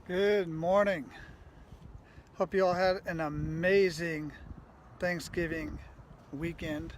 Good morning. Hope you all had an amazing Thanksgiving weekend.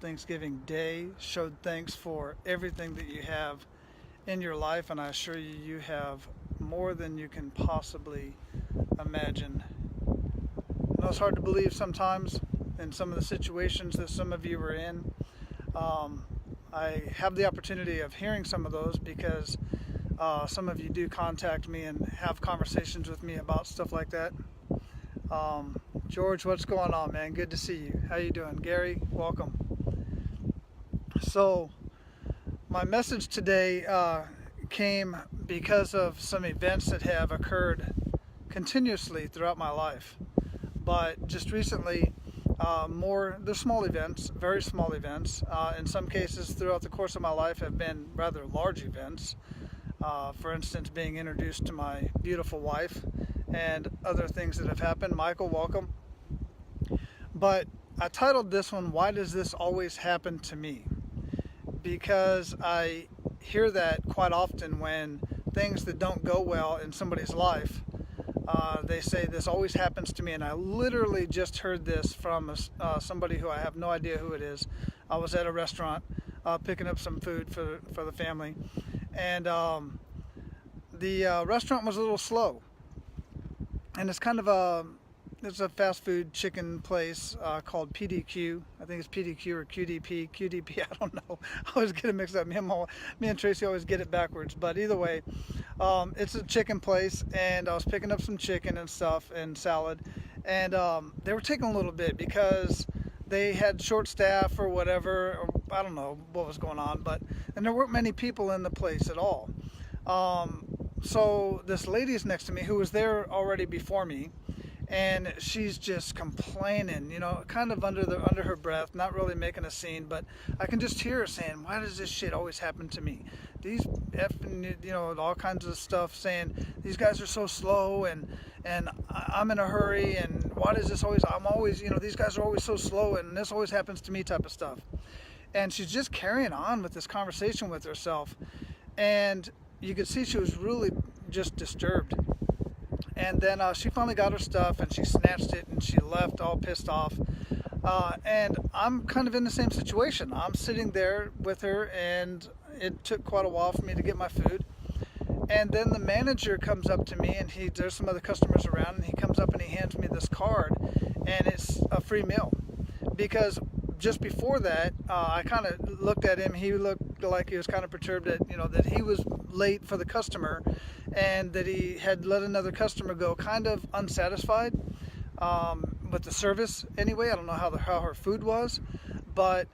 Thanksgiving Day showed thanks for everything that you have in your life, and I assure you, you have more than you can possibly imagine. I know it's hard to believe sometimes in some of the situations that some of you are in. Um, I have the opportunity of hearing some of those because some of you do contact me and have conversations with me about stuff like that. George, what's going on, man? Good to see you. How you doing? Gary, welcome. So, my message today came because of some events that have occurred continuously throughout my life. But just recently, they're small events, very small events. In some cases, throughout the course of my life, have been rather large events. For instance, being introduced to my beautiful wife and other things that have happened. Michael, welcome. But I titled this one, Why Does This Always Happen to Me? Because I hear that quite often when things that don't go well in somebody's life, they say this always happens to me. And I literally just heard this from somebody who I have no idea who it is. I was at a restaurant picking up some food for the family. And the restaurant was a little slow, and it's kind of it's a fast food chicken place called PDQ. I think it's PDQ or QDP. I don't know. I always get it mixed up. Me and Tracy always get it backwards. But either way, it's a chicken place, and I was picking up some chicken and stuff and salad, and they were taking a little bit because they had short staff or whatever, or I don't know what was going on, and there weren't many people in the place at all. So this lady is next to me who was there already before me, and she's just complaining, kind of under her breath, not really making a scene, but I can just hear her saying, "Why does this shit always happen to me? These effing, all kinds of stuff, saying these guys are so slow, and I'm in a hurry, and why does this always? I'm always, these guys are always so slow, and this always happens to me," type of stuff. And she's just carrying on with this conversation with herself, and you could see she was really just disturbed. And then she finally got her stuff, and she snatched it, and she left all pissed off. And I'm kind of in the same situation. I'm sitting there with her, and it took quite a while for me to get my food. And then the manager comes up to me, and there's some other customers around, and he comes up and he hands me this card, and it's a free meal. Because just before that, I kind of looked at him. He looked like he was kind of perturbed that he was late for the customer, and that he had let another customer go, kind of unsatisfied with the service. Anyway, I don't know how her food was, but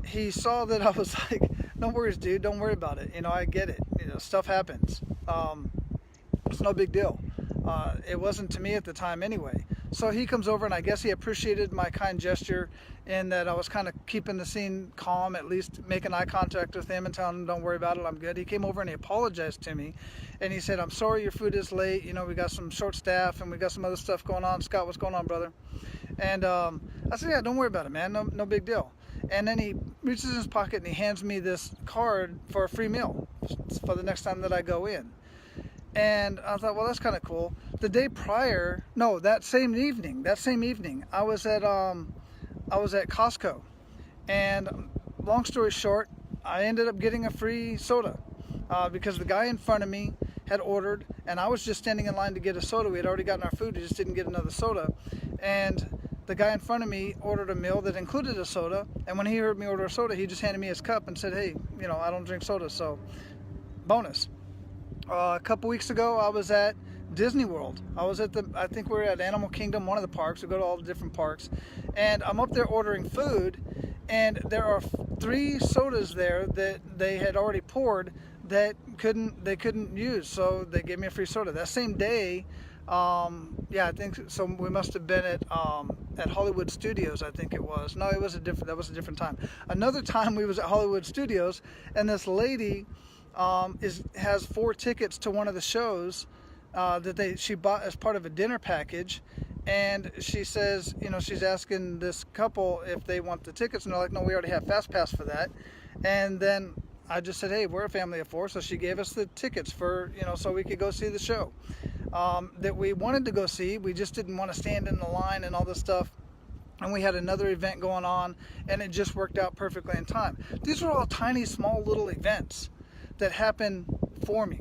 he saw that I was like, "No worries, dude. Don't worry about it. I get it. Stuff happens. It's no big deal." It wasn't to me at the time anyway. So he comes over, and I guess he appreciated my kind gesture in that I was kind of keeping the scene calm, at least making eye contact with him and telling him, "Don't worry about it, I'm good." He came over and he apologized to me, and he said, "I'm sorry your food is late. We got some short staff, and we got some other stuff going on. Scott, what's going on, brother?" And I said, "Yeah, don't worry about it, man. No big deal." And then he reaches in his pocket and he hands me this card for a free meal for the next time that I go in. And I thought, well, that's kind of cool. The day prior, no, that same evening, I was at Costco, and long story short, I ended up getting a free soda because the guy in front of me had ordered, and I was just standing in line to get a soda. We had already gotten our food, we just didn't get another soda, and the guy in front of me ordered a meal that included a soda, and when he heard me order a soda, he just handed me his cup and said, "Hey, I don't drink soda, so bonus." A couple weeks ago, I was at Disney World. I think we were at Animal Kingdom, one of the parks. We go to all the different parks. And I'm up there ordering food, and there are 3 sodas there that they had already poured that they couldn't use. So they gave me a free soda. That same day, I think so. We must have been at Hollywood Studios, I think it was. No, that was a different time. Another time we was at Hollywood Studios, and this lady has 4 tickets to one of the shows that she bought as part of a dinner package, and she says, she's asking this couple if they want the tickets, and they're like, "No, we already have Fast Pass for that." And then I just said, "Hey, we're a family of 4," so she gave us the tickets for, so we could go see the show. that we wanted to go see. We just didn't want to stand in the line and all this stuff. And we had another event going on, and it just worked out perfectly in time. These are all tiny, small, little events that happen for me.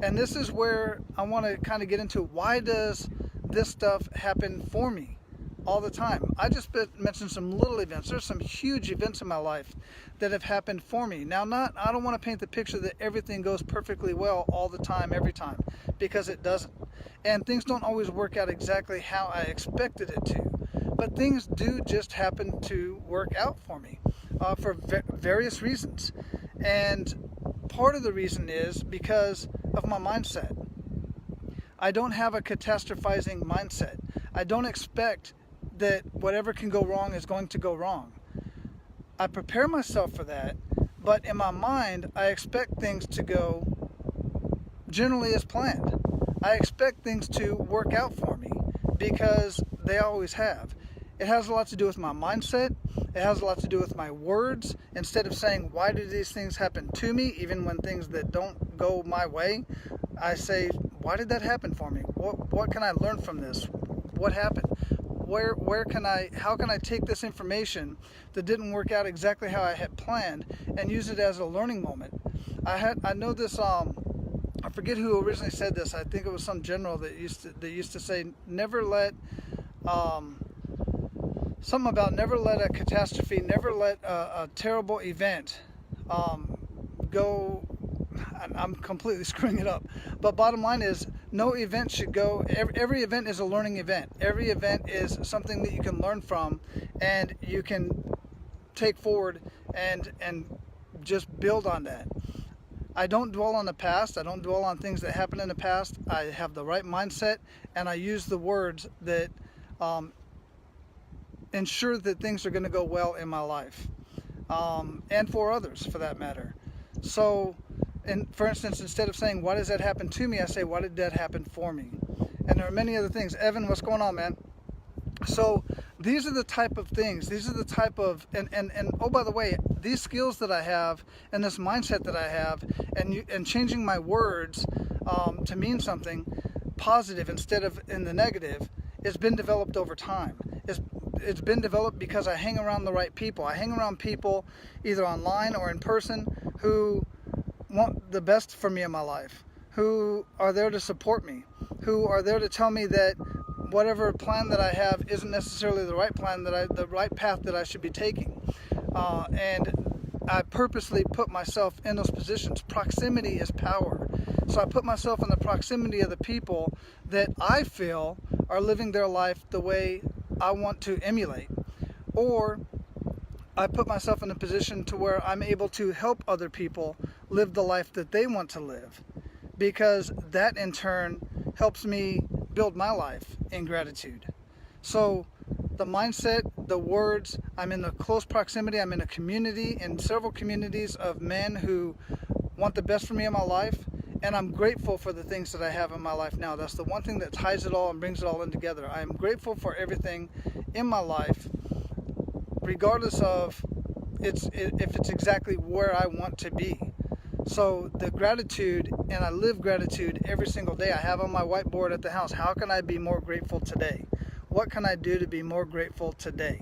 And this is where I want to kind of get into, why does this stuff happen for me all the time? I just mentioned some little events. There's some huge events in my life that have happened for me. Now, I don't want to paint the picture that everything goes perfectly well all the time, every time, because it doesn't. And things don't always work out exactly how I expected it to. But things do just happen to work out for me for various reasons. And part of the reason is because of my mindset. I don't have a catastrophizing mindset. I don't expect that whatever can go wrong is going to go wrong. I prepare myself for that, but in my mind, I expect things to go generally as planned. I expect things to work out for me because they always have. It has a lot to do with my mindset. It has a lot to do with my words. Instead of saying, why do these things happen to me, even when things that don't go my way, I say, why did that happen for me? What can I learn from this? What happened? How can I take this information that didn't work out exactly how I had planned and use it as a learning moment? I know this, I forget who originally said this. I think it was some general that used to say, never let something about never let a catastrophe, never let a terrible event go. I'm completely screwing it up. But bottom line is, no event should go, every event is a learning event. Every event is something that you can learn from and you can take forward and just build on that. I don't dwell on the past. I don't dwell on things that happened in the past. I have the right mindset, and I use the words that ensure that things are going to go well in my life, and for others for that matter. So, and for instance, instead of saying, why does that happen to me, I say, why did that happen for me? And there are many other things. Evan, what's going on, man? So these are the type of things, these are the type of, and oh, by the way, these skills that I have and this mindset that I have and changing my words to mean something positive instead of in the negative, it's been developed over time. It's been developed because I hang around the right people. I hang around people either online or in person who want the best for me in my life, who are there to support me, who are there to tell me that whatever plan that I have isn't necessarily the right plan, the right path that I should be taking. And I purposely put myself in those positions. Proximity is power. So I put myself in the proximity of the people that I feel are living their life the way I want to emulate. Or I put myself in a position to where I'm able to help other people live the life that they want to live, because that in turn helps me build my life in gratitude. So the mindset, the words, I'm in a close proximity, I'm in a community, in several communities of men who want the best for me in my life, and I'm grateful for the things that I have in my life now. That's the one thing that ties it all and brings it all in together. I am grateful for everything in my life, regardless of if it's exactly where I want to be. So the gratitude, and I live gratitude every single day. I have on my whiteboard at the house, how can I be more grateful today? What can I do to be more grateful today?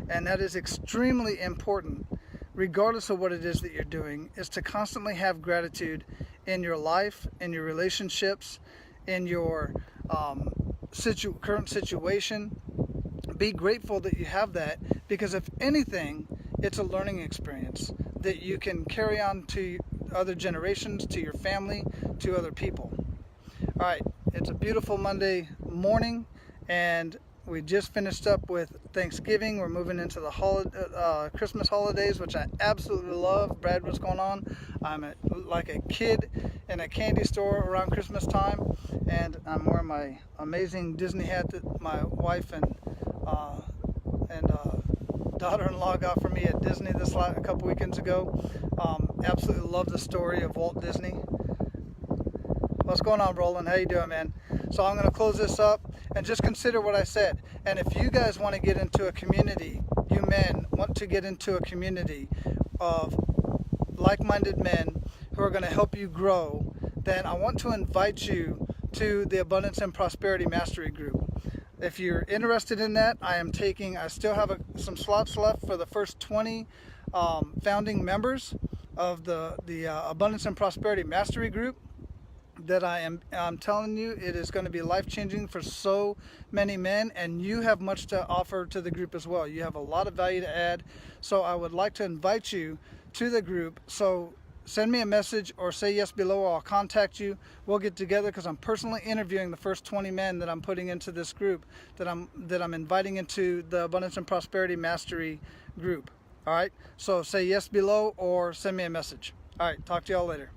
And that is extremely important, regardless of what it is that you're doing, is to constantly have gratitude in your life, in your relationships, in your current situation. Be grateful that you have that, because if anything, it's a learning experience that you can carry on to other generations, to your family, to other people. All right, it's a beautiful Monday morning, and we just finished up with Thanksgiving. We're moving into the Christmas holidays, which I absolutely love. Brad, what's going on? I'm like a kid in a candy store around Christmas time, and I'm wearing my amazing Disney hat that my wife and daughter-in-law got for me at Disney a couple weekends ago. Absolutely love the story of Walt Disney. What's going on, Roland? How you doing, man? So I'm going to close this up and just consider what I said. And if you guys want to get into a community, you men want to get into a community of like-minded men who are going to help you grow, then I want to invite you to the Abundance and Prosperity Mastery group. If you're interested in that, I still have some slots left for the first 20 founding members of the Abundance and Prosperity Mastery group. That I'm telling you, it is going to be life-changing for so many men, and you have much to offer to the group as well. You have a lot of value to add, so I would like to invite you to the group. So send me a message or say yes below, or I'll contact you. We'll get together, because I'm personally interviewing the first 20 men that I'm putting into this group, that I'm inviting into the Abundance and Prosperity Mastery group. All right, so say yes below or send me a message. All right, talk to y'all later.